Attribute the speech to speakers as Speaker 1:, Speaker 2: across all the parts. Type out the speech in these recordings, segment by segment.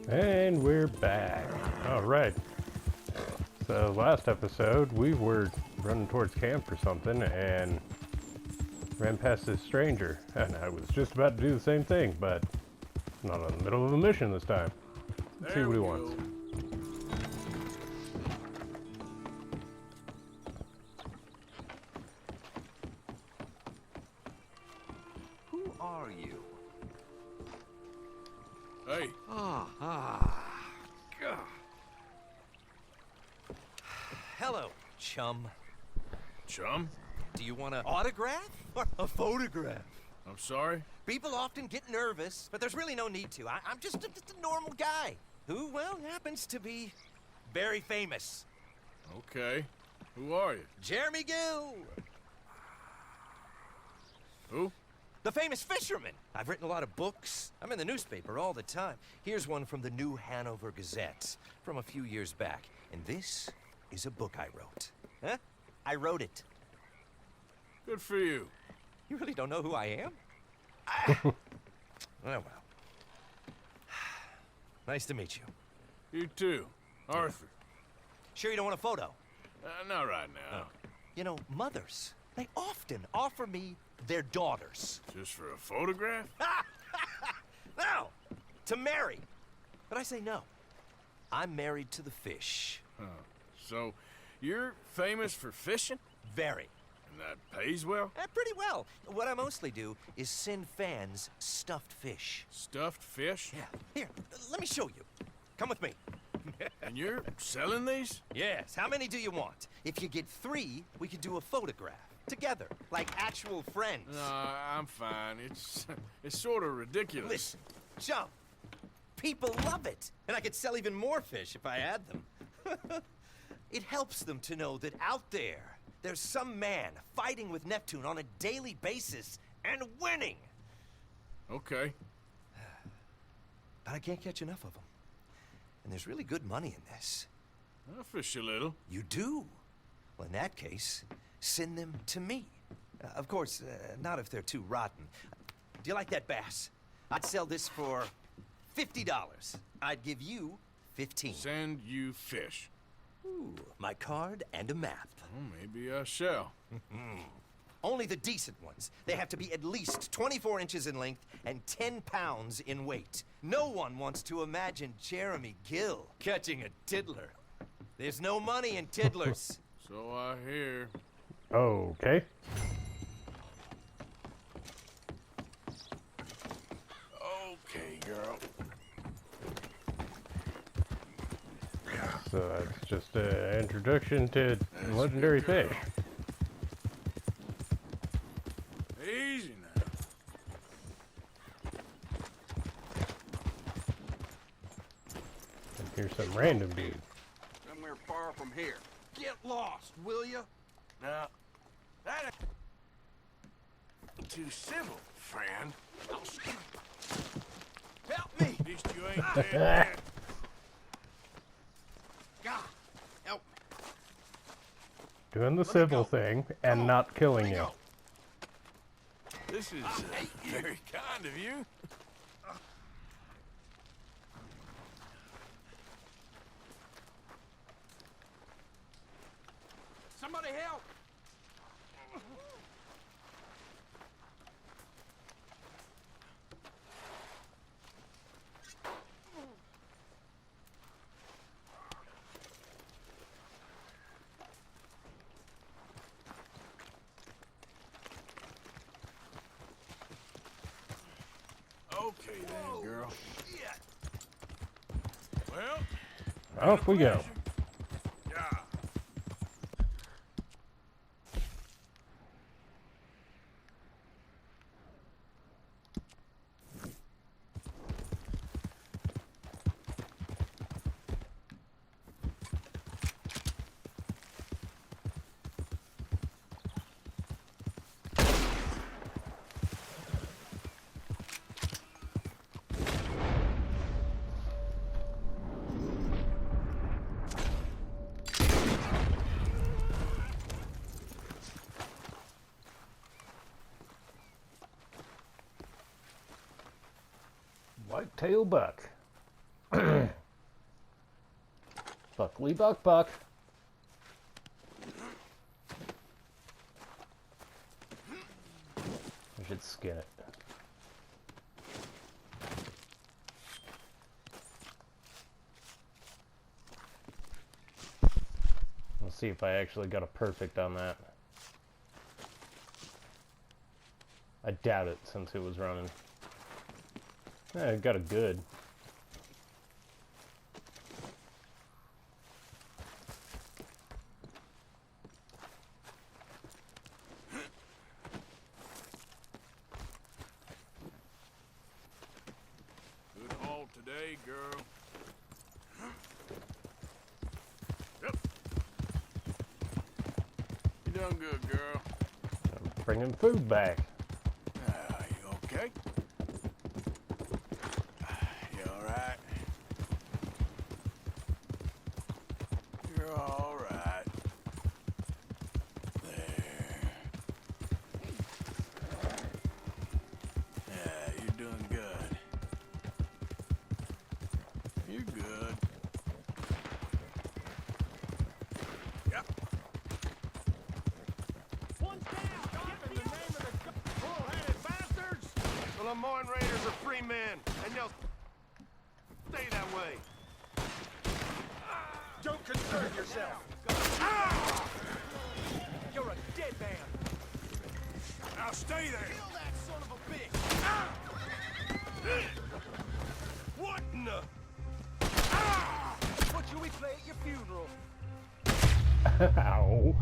Speaker 1: And we're back. Alright. So last episode we were running towards camp or something and ran past this stranger. And I was just about to do the same thing, but not in the middle of a mission this time. Let's see what he wants.
Speaker 2: Who are you?
Speaker 3: Hey.
Speaker 2: God. Hello, chum.
Speaker 3: Chum?
Speaker 2: Do you want an autograph or a photograph?
Speaker 3: I'm sorry?
Speaker 2: People often get nervous, but there's really no need to. I'm just a normal guy who, well, happens to be very famous.
Speaker 3: Okay. Who are you?
Speaker 2: Jeremy Gill,
Speaker 3: Who?
Speaker 2: the famous fisherman. I've written a lot of books. I'm in the newspaper all the time. Here's one from the New Hanover Gazette from a few years back. And this is a book I wrote. Huh? I wrote it.
Speaker 3: Good for you.
Speaker 2: You really don't know who I am? Oh, well. Nice to meet you.
Speaker 3: You too. Arthur.
Speaker 2: Sure you don't want a photo?
Speaker 3: Not right now.
Speaker 2: You know, mothers, they often offer me their daughters.
Speaker 3: Just for a photograph?
Speaker 2: No, to marry. But I say no. I'm married to the fish.
Speaker 3: So, you're famous for fishing?
Speaker 2: Very.
Speaker 3: And that pays well?
Speaker 2: Pretty well. What I mostly do is send fans stuffed fish.
Speaker 3: Stuffed fish?
Speaker 2: Yeah. Here, let me show you. Come with me.
Speaker 3: And you're selling these?
Speaker 2: Yes. How many do you want? If you get 3, we could do a photograph. Together. Like actual friends.
Speaker 3: No, I'm fine. It's sort of ridiculous.
Speaker 2: Listen, chum. People love it. And I could sell even more fish if I had them. It helps them to know that out there's some man fighting with Neptune on a daily basis and winning.
Speaker 3: Okay.
Speaker 2: But I can't catch enough of them. And there's really good money in this.
Speaker 3: I'll fish a little.
Speaker 2: You do? Well, in that case, send them to me. Of course, not if they're too rotten. Do you like that bass? I'd sell this for $50. I'd give you 15.
Speaker 3: Send you fish.
Speaker 2: Ooh, my card and a map.
Speaker 3: Well, maybe I shall.
Speaker 2: Only the decent ones. They have to be at least 24 inches in length and 10 pounds in weight. No one wants to imagine Jeremy Gill catching a tiddler. There's no money in tiddlers.
Speaker 3: So I hear.
Speaker 1: Okay.
Speaker 3: Okay, girl.
Speaker 1: So it's just an introduction to legendary fish.
Speaker 3: Easy now.
Speaker 1: And here's some random dude.
Speaker 4: Somewhere far from here. Get lost, will you?
Speaker 3: Now, that ain't too civil, friend.
Speaker 4: Help me!
Speaker 3: At least you ain't dead yet.
Speaker 4: God, help me.
Speaker 1: Doing the
Speaker 4: Let me
Speaker 1: civil
Speaker 4: go.
Speaker 1: thing
Speaker 4: Come
Speaker 1: and
Speaker 4: on,
Speaker 1: not killing
Speaker 4: let me
Speaker 1: you.
Speaker 4: go.
Speaker 3: This is
Speaker 4: hate you.
Speaker 3: very kind of you.
Speaker 4: Somebody help!
Speaker 3: Okay then, girl.
Speaker 4: Yeah.
Speaker 3: Well,
Speaker 1: Off we go.
Speaker 3: yeah.
Speaker 1: Whitetail buck. Buckley buck buck. We should skin it. Let's see if I actually got a perfect on that. I doubt it since it was running. Yeah, I got a good.
Speaker 3: Good haul today, girl. Yep. You done good, girl.
Speaker 1: I'm bringing food back.
Speaker 3: You okay? You alright? You're alright. There. Yeah, you're doing good. You're good. Yep.
Speaker 4: One's down! Get in the name of the bull-headed bastards! The Lemoyne Raiders are free men, and they'll stay that way. Don't concern yourself. You're a dead man.
Speaker 3: Now stay there.
Speaker 4: Kill that son of a bitch. What in the... What should we play at your funeral?
Speaker 1: Ow.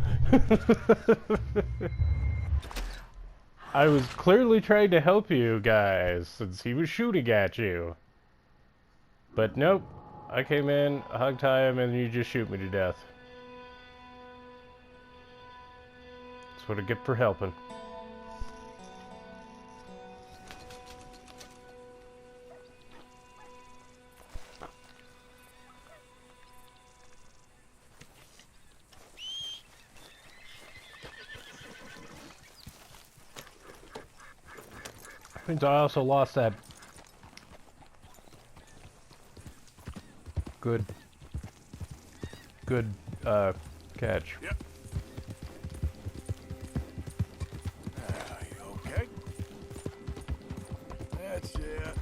Speaker 1: I was clearly trying to help you guys since he was shooting at you. But nope. I came in, hog tie him, and you just shoot me to death. That's what I get for helping. Means I also lost that good catch.
Speaker 3: Yep. You okay? That's it.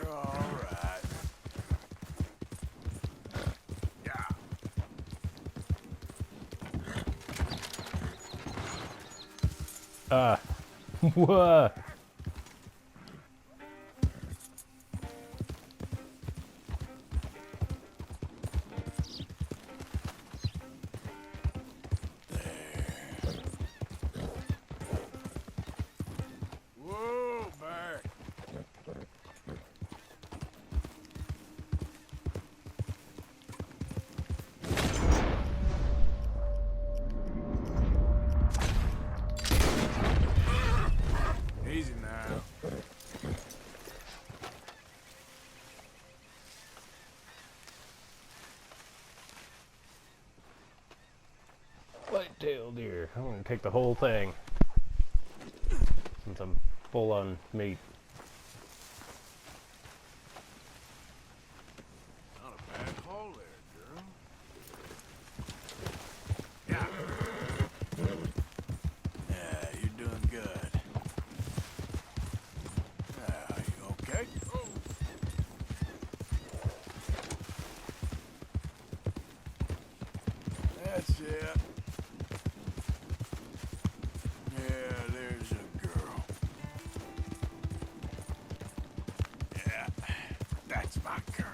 Speaker 3: You're all right. Yeah.
Speaker 1: What?
Speaker 3: Whoa, Bear. Easy now.
Speaker 1: White-tailed deer. I'm gonna take the whole thing. Since I'm full on meat.
Speaker 3: Not a bad haul there, girl. Yeah. Yeah, you're doing good. You okay? Oh. That's it. Yeah, there's a girl. Yeah, that's my girl.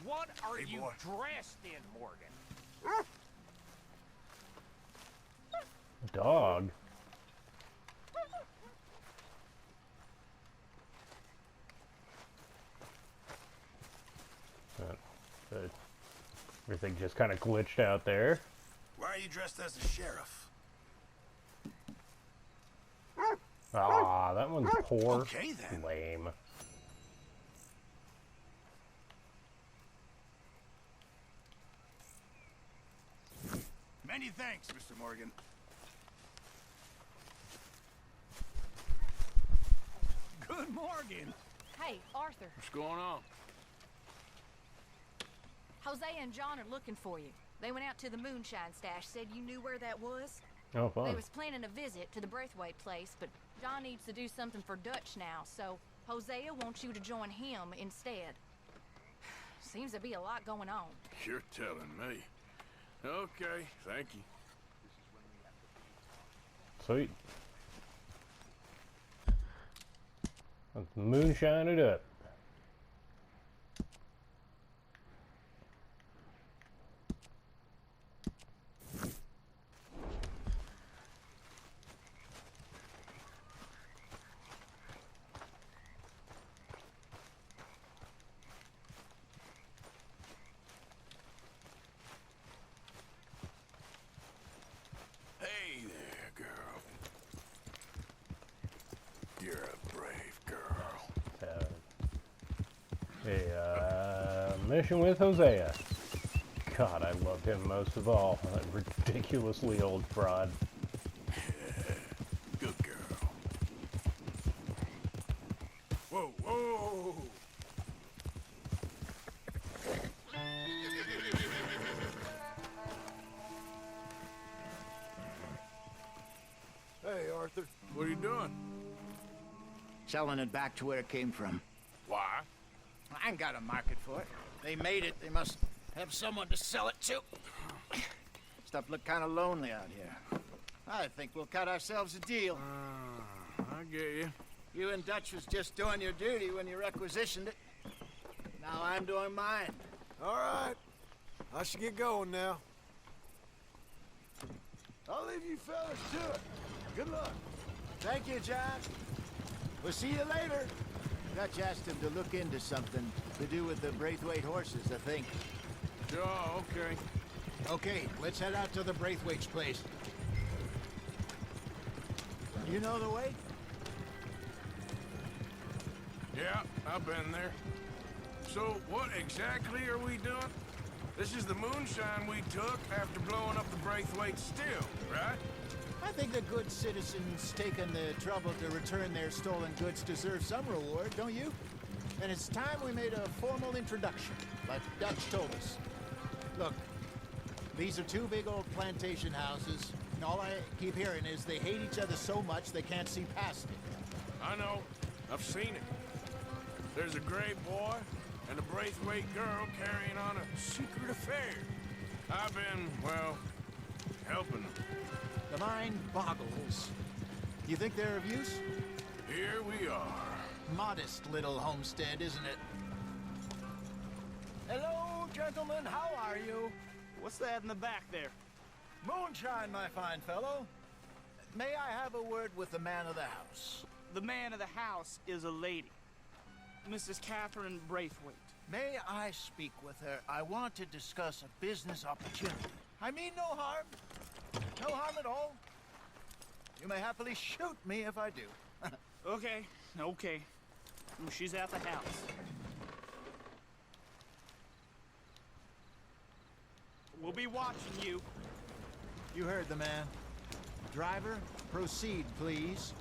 Speaker 4: What are
Speaker 3: Hey,
Speaker 4: you
Speaker 3: boy.
Speaker 4: dressed in, Morgan?
Speaker 1: Dog. So everything just kind of glitched out there.
Speaker 4: Why are you dressed as the sheriff?
Speaker 1: Ah, that one's poor.
Speaker 4: Okay, then.
Speaker 1: Lame.
Speaker 4: Many thanks, Mr. Morgan. Good Morgan.
Speaker 5: Hey, Arthur.
Speaker 3: What's going on?
Speaker 5: Hosea and John are looking for you. They went out to the Moonshine stash, said you knew where that was.
Speaker 1: Oh, fun.
Speaker 5: They was planning a visit to the Braithwaite place, but John needs to do something for Dutch now, so Hosea wants you to join him instead. Seems to be a lot going on.
Speaker 3: You're telling me. Okay, thank you.
Speaker 1: Sweet. Let's moonshine it up.
Speaker 3: Hey there, girl. You're a brave girl.
Speaker 1: Mission with Hosea. God, I loved him most of all. That ridiculously old fraud.
Speaker 3: Good girl. Whoa, whoa!
Speaker 4: Hey, Arthur.
Speaker 3: What are you doing?
Speaker 6: Selling it back to where it came from.
Speaker 3: Why?
Speaker 6: I ain't got a market for it. They made it. They must have someone to sell it to. Stuff look kind of lonely out here. I think we'll cut ourselves a deal.
Speaker 3: I get you.
Speaker 6: You and Dutch was just doing your duty when you requisitioned it. Now I'm doing mine.
Speaker 4: All right. I should get going now. I'll leave you fellas to it. Good luck.
Speaker 6: Thank you, John. We'll see you later. Dutch asked him to look into something to do with the Braithwaite horses, I think.
Speaker 3: Oh, okay.
Speaker 6: Okay, let's head out to the Braithwaite's place. You know the way?
Speaker 3: Yeah, I've been there. So, what exactly are we doing? This is the moonshine we took after blowing up the Braithwaite still, right?
Speaker 6: I think the good citizens taking the trouble to return their stolen goods deserve some reward, don't you? And it's time we made a formal introduction, like Dutch told us. Look, these are two big old plantation houses, and all I keep hearing is they hate each other so much they can't see past it.
Speaker 3: I know. I've seen it. There's a gray boy and a Braithwaite girl carrying on a secret affair. I've been, well, helping them.
Speaker 6: The mind boggles. You think they're of use?
Speaker 3: Here we are.
Speaker 6: Modest little homestead, isn't it?
Speaker 7: Hello, gentlemen. How are you? What's that in the back there?
Speaker 6: Moonshine, my fine fellow. May I have a word with the man of the house?
Speaker 7: The man of the house is a lady. Mrs. Catherine Braithwaite.
Speaker 6: May I speak with her? I want to discuss a business opportunity. I mean no harm. No harm at all. You may happily shoot me if I do.
Speaker 7: Okay. She's at the house. We'll be watching you.
Speaker 6: You heard the man. Driver, proceed, please.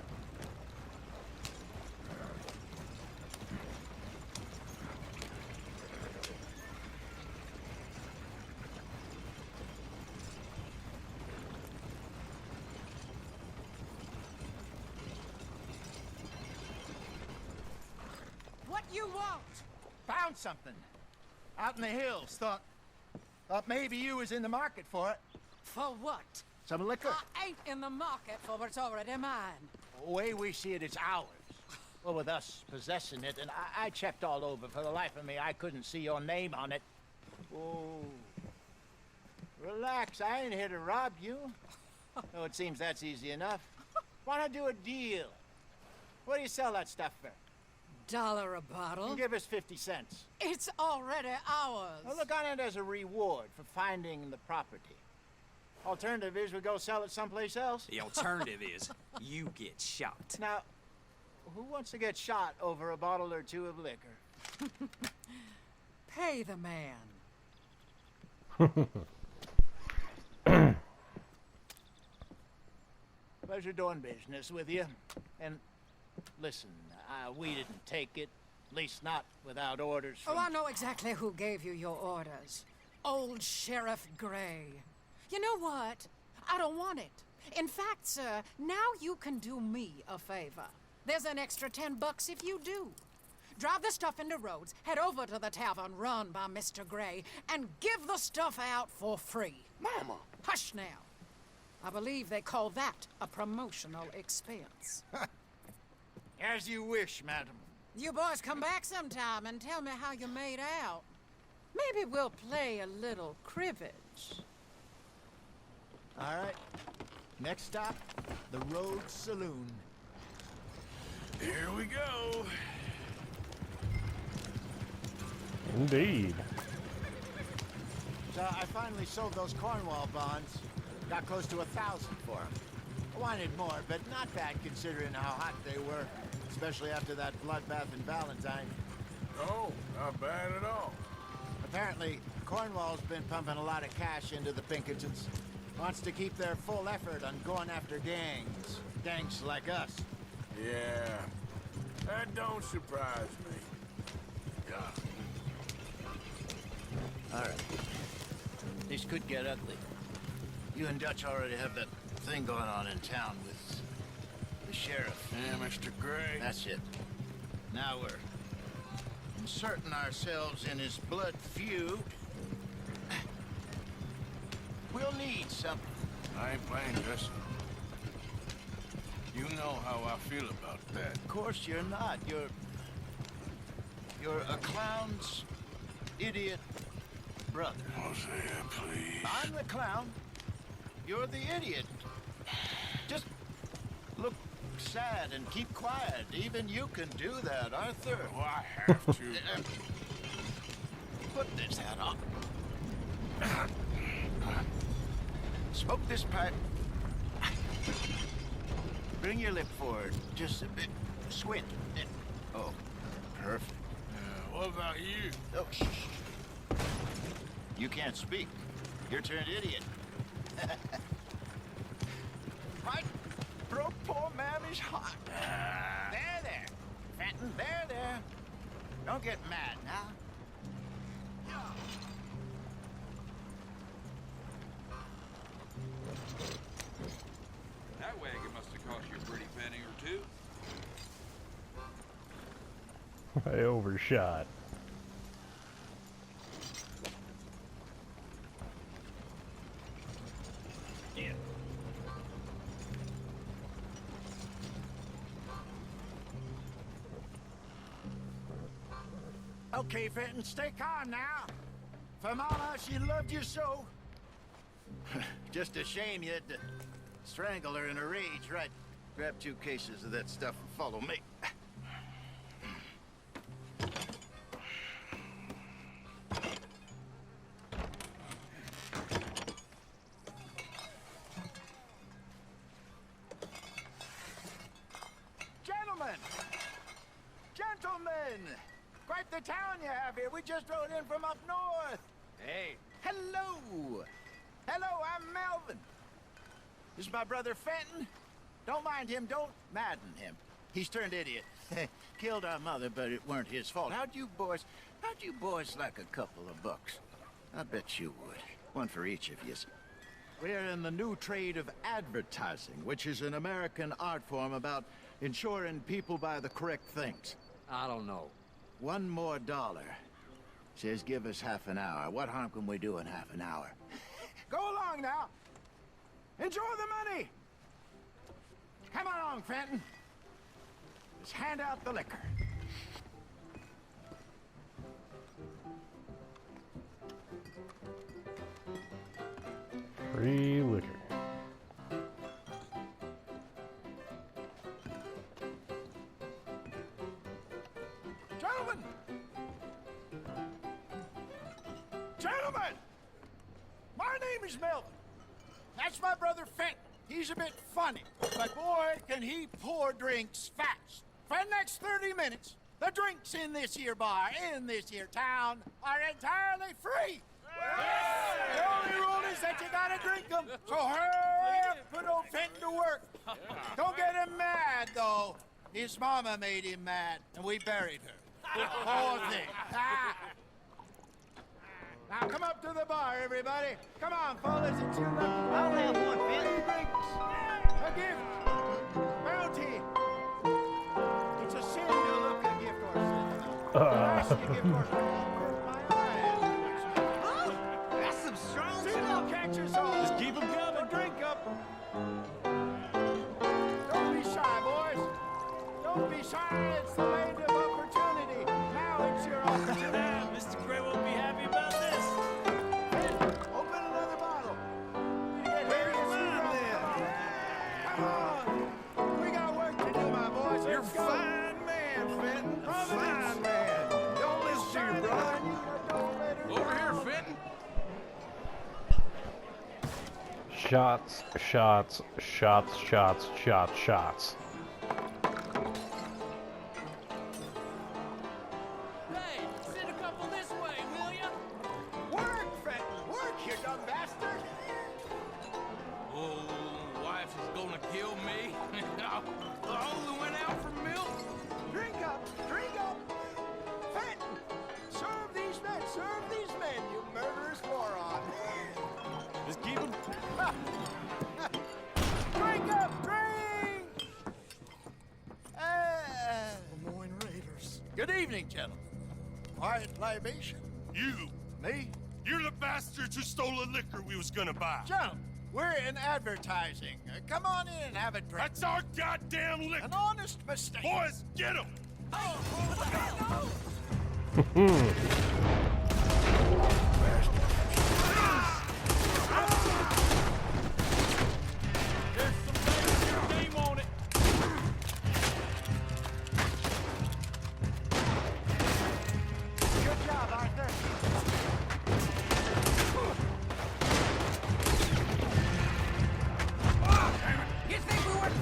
Speaker 5: What you want?
Speaker 6: Found something. Out in the hills. Thought maybe you was in the market for it.
Speaker 5: For what?
Speaker 6: Some liquor.
Speaker 5: I ain't in the market for what's already mine.
Speaker 6: The way we see it, it's ours. Well, with us possessing it, and I checked all over. For the life of me, I couldn't see your name on it. Oh. Relax, I ain't here to rob you. Oh, it seems that's easy enough. Wanna do a deal? What do you sell that stuff for?
Speaker 8: $1 a bottle.
Speaker 6: You give us 50 cents.
Speaker 8: It's already ours.
Speaker 6: Well, look on it as a reward for finding the property. Alternative is we go sell it someplace else.
Speaker 9: The alternative is you get shot.
Speaker 6: Now, who wants to get shot over a bottle or two of liquor?
Speaker 8: Pay the man.
Speaker 6: Pleasure doing business with you. And listen, we didn't take it. At least not without orders from...
Speaker 8: Oh, I know exactly who gave you your orders. Old Sheriff Gray. You know what? I don't want it. In fact, sir, now you can do me a favor. There's an extra $10 if you do. Drive the stuff into Rhodes, head over to the tavern run by Mr. Gray, and give the stuff out for free.
Speaker 4: Mama!
Speaker 8: Hush now. I believe they call that a promotional expense.
Speaker 6: As you wish, madam.
Speaker 8: You boys come back sometime and tell me how you made out. Maybe we'll play a little cribbage.
Speaker 6: All right. Next stop, the Rhodes Saloon.
Speaker 3: Here we go.
Speaker 1: Indeed.
Speaker 6: So I finally sold those Cornwall bonds. Got close to 1,000 for them. I wanted more, but not bad considering how hot they were, especially after that bloodbath in Valentine.
Speaker 3: Oh, not bad at all.
Speaker 6: Apparently, Cornwall's been pumping a lot of cash into the Pinkertons. Wants to keep their full effort on going after gangs. Gangs like us.
Speaker 3: Yeah, that don't surprise me.
Speaker 6: All right. This could get ugly. You and Dutch already have that thing going on in town with the sheriff.
Speaker 3: Yeah, Mr. Gray.
Speaker 6: That's it. Now we're inserting ourselves in his blood feud. We'll need something.
Speaker 3: I ain't playing this. You know how I feel about that.
Speaker 6: Of course you're not. You're a clown's idiot brother.
Speaker 3: Hosea, please.
Speaker 6: I'm the clown. You're the idiot. Just look sad and keep quiet. Even you can do that, Arthur.
Speaker 3: Oh, I have to.
Speaker 6: Put this hat on. Smoke this pipe. Bring your lip forward just a bit. Squint. Oh, perfect.
Speaker 3: What about you?
Speaker 6: Oh, shh. You can't speak. You're turned idiot. Right? Broke poor mammy's heart. There. Fenton, there. Don't get mad now.
Speaker 10: That wagon must have cost you a pretty penny or two.
Speaker 1: I overshot.
Speaker 6: Yeah. Okay, Fenton, stay calm now. For Mama, she loved you so. Just a shame you had to strangle her in a rage, right? Grab 2 cases of that stuff and follow me. Gentlemen! Quite the town you have here. We just rode in from up north.
Speaker 2: Hey.
Speaker 6: Hello! Hello, I'm Melvin. This is my brother Fenton. Don't mind him, don't madden him. He's turned idiot. Killed our mother, but it weren't his fault. How'd you boys like a couple of bucks? I bet you would. One for each of you. We're in the new trade of advertising, which is an American art form about ensuring people buy the correct things.
Speaker 9: I don't know.
Speaker 6: $1 more. Says give us half an hour. What harm can we do in half an hour? Go along now. Enjoy the money. Come along, Fenton. Let's hand out the liquor.
Speaker 1: Free liquor.
Speaker 6: name is Melvin. That's my brother Fenton. He's a bit funny, but boy, can he pour drinks fast. For the next 30 minutes, the drinks in this here bar, in this here town, are entirely free. The only rule is that you gotta drink them. So hurry up, put old Fenton to work. Don't get him mad, though. His mama made him mad, and we buried her. Poor thing. Now come up to the bar, everybody. Come on, fellas, it's your lucky.
Speaker 7: I'll have one, Fenton.
Speaker 6: Drinks. A gift. Bounty. It's a sin to look a gift horse. I see a gift horse my eyes.
Speaker 2: That's some strong
Speaker 6: Sin will catch us all.
Speaker 7: Just keep 'em coming.
Speaker 6: Drink up. Don't be shy, boys. Don't be shy. It's the land of opportunity. Now it's your opportunity.
Speaker 7: Mr. Gray won't be happy about this.
Speaker 6: Open another bottle. Where's mine then? Come on. We got work to do, my boys.
Speaker 4: You're a
Speaker 6: Let's go.
Speaker 4: fine man, Fenton. Fine man. Don't listen to your brother.
Speaker 10: Over here, Fenton.
Speaker 1: Shots, shots, shots, shots, shots, shots.
Speaker 7: Hey, send a couple this way, will ya?
Speaker 6: Work, Fenton. Work, you dumb bastard.
Speaker 10: Oh, wife is gonna kill me. The only went out for milk.
Speaker 6: Drink up. Drink up. Fenton. Serve these men, you murderous moron.
Speaker 7: Just keep 'em.
Speaker 6: Drink up. Drink. Lemoyne Raiders. Good evening, gentlemen. Quiet libation.
Speaker 4: You.
Speaker 6: Me?
Speaker 4: You're the bastards who stole the liquor we was gonna buy.
Speaker 6: Gentlemen, we're in advertising. Come on in and have a drink.
Speaker 4: That's our goddamn liquor.
Speaker 6: An honest mistake.
Speaker 4: Boys, get him.
Speaker 7: There's some things with your name on it.
Speaker 6: Good job, Arthur.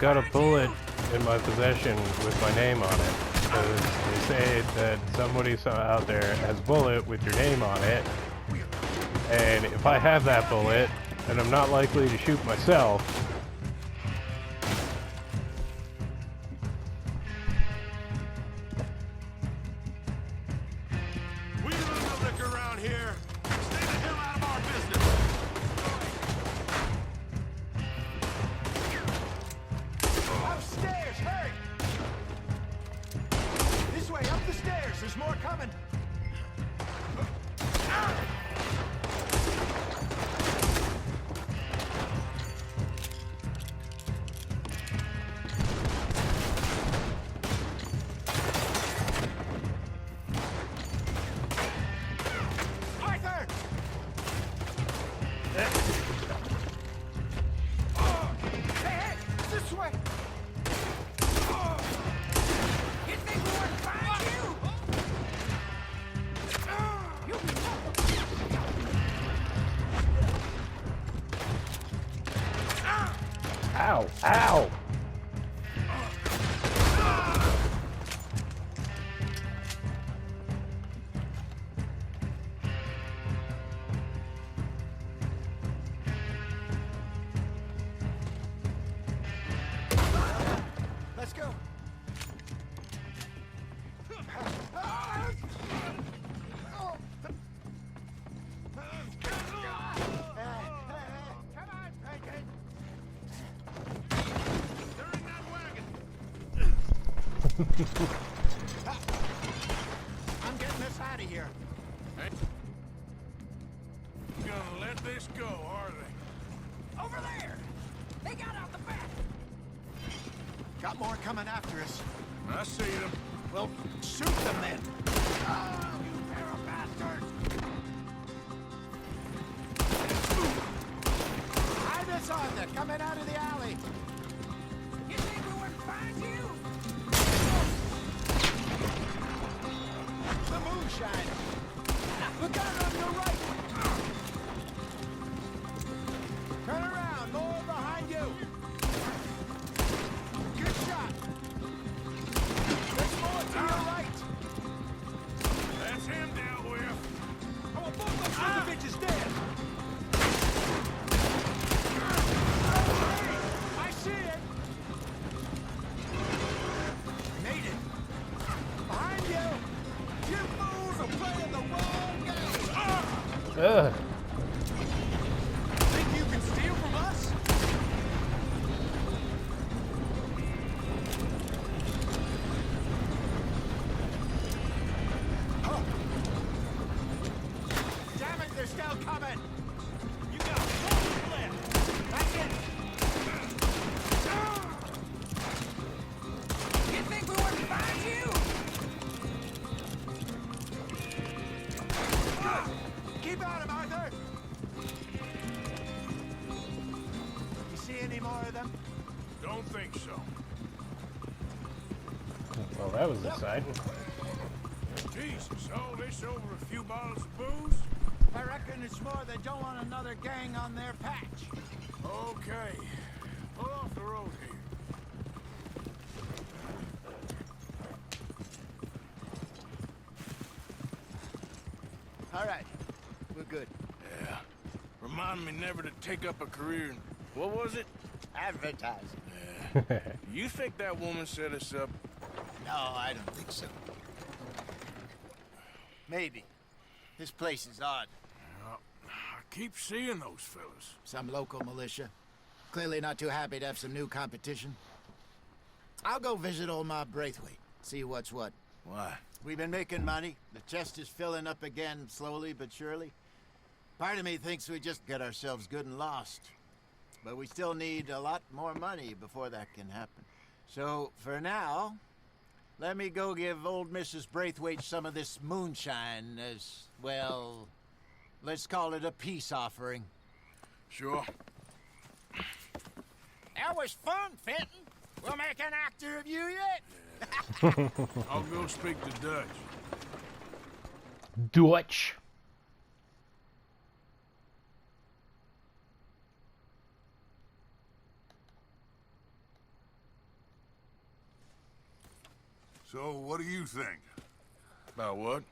Speaker 1: Got a bullet in my possession with my name on it. Because they say that somebody out there has a bullet with your name on it. And if I have that bullet, then I'm not likely to shoot myself.
Speaker 4: We run the liquor around here. Stay the hell out of our business.
Speaker 6: Upstairs, hurry! This way, up the stairs. There's more coming. Arthur! Hey, this way! You think we wouldn't find you?
Speaker 1: Ow! Ow!
Speaker 6: Let's go. Come on, Bacon.
Speaker 4: They're in that wagon.
Speaker 6: I'm getting us out of here.
Speaker 3: Hey. Gonna let this go, are they?
Speaker 8: Over there! They got out the back!
Speaker 6: Got more coming after us.
Speaker 3: I see them.
Speaker 6: Well, shoot them then. Oh, you pair of bastards! Hide this on there, coming out of the alley.
Speaker 8: You think we wouldn't find you?
Speaker 6: The Moonshine. Look out on your right.
Speaker 1: Ugh.
Speaker 7: Think you can steal from us?
Speaker 6: Damn it, they're still coming!
Speaker 7: You got one left.
Speaker 6: That's it!
Speaker 8: You think we wouldn't find you?
Speaker 6: Keep at him, Arthur! You see any more of them?
Speaker 3: Don't think so.
Speaker 1: Well, that was exciting.
Speaker 3: Jesus, all this over a few bottles of booze?
Speaker 6: I reckon it's more they don't want another gang on their patch.
Speaker 3: Okay. Pull off the road here.
Speaker 6: All right, we're good.
Speaker 3: Yeah. Remind me never to take up a career in... What was it?
Speaker 6: Advertising.
Speaker 3: You think that woman set us up?
Speaker 6: No, I don't think so. Maybe. This place is odd.
Speaker 3: I keep seeing those fellas.
Speaker 6: Some local militia. Clearly not too happy to have some new competition. I'll go visit old Mob Braithwaite, see what's what.
Speaker 3: Why?
Speaker 6: We've been making money. The chest is filling up again, slowly but surely. Part of me thinks we just get ourselves good and lost. But we still need a lot more money before that can happen. So, for now, let me go give old Mrs. Braithwaite some of this moonshine as, well, let's call it a peace offering.
Speaker 3: Sure.
Speaker 6: That was fun, Fenton. We'll make an actor of you yet.
Speaker 3: I'll go speak to Dutch.
Speaker 1: Dutch.
Speaker 4: So, what do you think?
Speaker 3: About what?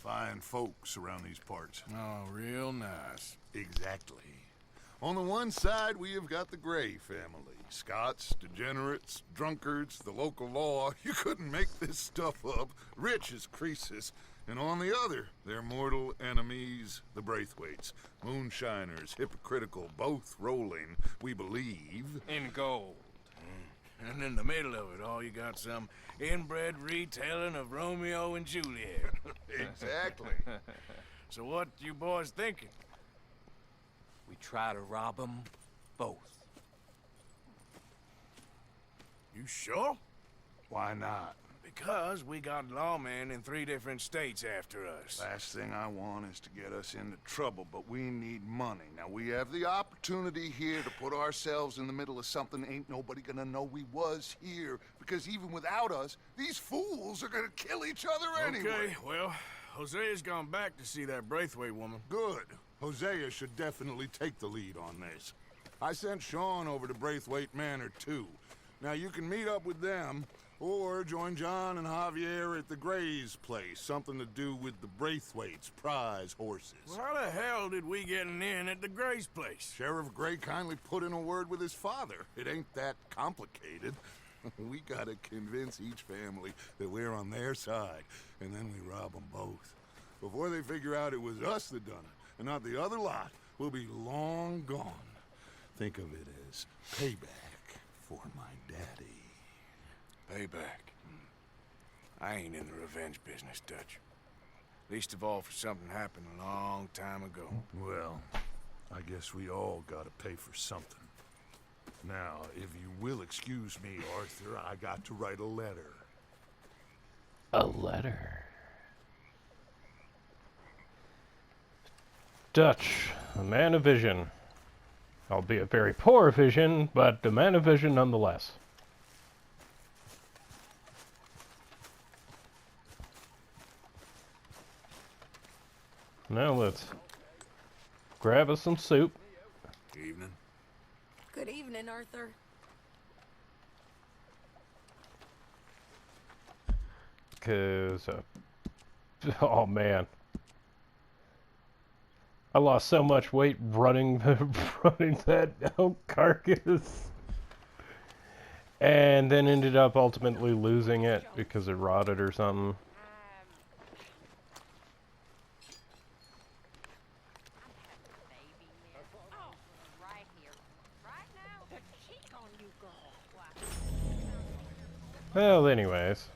Speaker 4: Fine folks around these parts.
Speaker 3: Oh, real nice.
Speaker 4: Exactly. On the one side, we have got the Gray family. Scots, degenerates, drunkards, the local law. You couldn't make this stuff up. Rich as Croesus. And on the other, their mortal enemies, the Braithwaites. Moonshiners, hypocritical, both rolling, we believe.
Speaker 10: In gold.
Speaker 3: And in the middle of it all, you got some inbred retelling of Romeo and Juliet.
Speaker 4: Exactly.
Speaker 3: So what you boys thinking?
Speaker 10: We try to rob them both.
Speaker 3: You sure?
Speaker 4: Why not?
Speaker 3: Because we got lawmen in 3 different states after us.
Speaker 4: Last thing I want is to get us into trouble, but we need money. Now, we have the opportunity here to put ourselves in the middle of something ain't nobody gonna know we was here, because even without us, these fools are gonna kill each other anyway.
Speaker 3: Okay, well, Hosea's gone back to see that Braithwaite woman.
Speaker 4: Good. Hosea should definitely take the lead on this. I sent Sean over to Braithwaite Manor, too. Now, you can meet up with them, or join John and Javier at the Gray's place. Something to do with the Braithwaite's prize horses.
Speaker 3: Well, how the hell did we get in at the Gray's place?
Speaker 4: Sheriff Gray kindly put in a word with his father. It ain't that complicated. We gotta convince each family that we're on their side, and then we rob them both. Before they figure out it was us that done it, and not the other lot, we'll be long gone. Think of it as payback for my daddy.
Speaker 3: Payback. I ain't in the revenge business, Dutch. Least of all for something happened a long time ago.
Speaker 4: Well, I guess we all gotta pay for something. Now, if you will excuse me, Arthur, I got to write a letter.
Speaker 1: A letter. Dutch, a man of vision. Albeit very poor vision, but a man of vision nonetheless. Now let's grab us some soup.
Speaker 3: Evening.
Speaker 8: Good evening, Arthur.
Speaker 1: Cause, oh man, I lost so much weight running that carcass, and then ended up ultimately losing it because it rotted or something. Well, anyways,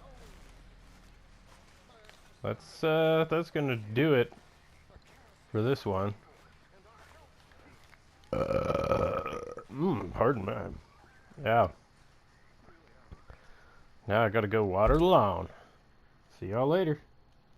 Speaker 1: that's gonna do it for this one. Pardon me. Yeah. Now I gotta go water the lawn. See y'all later.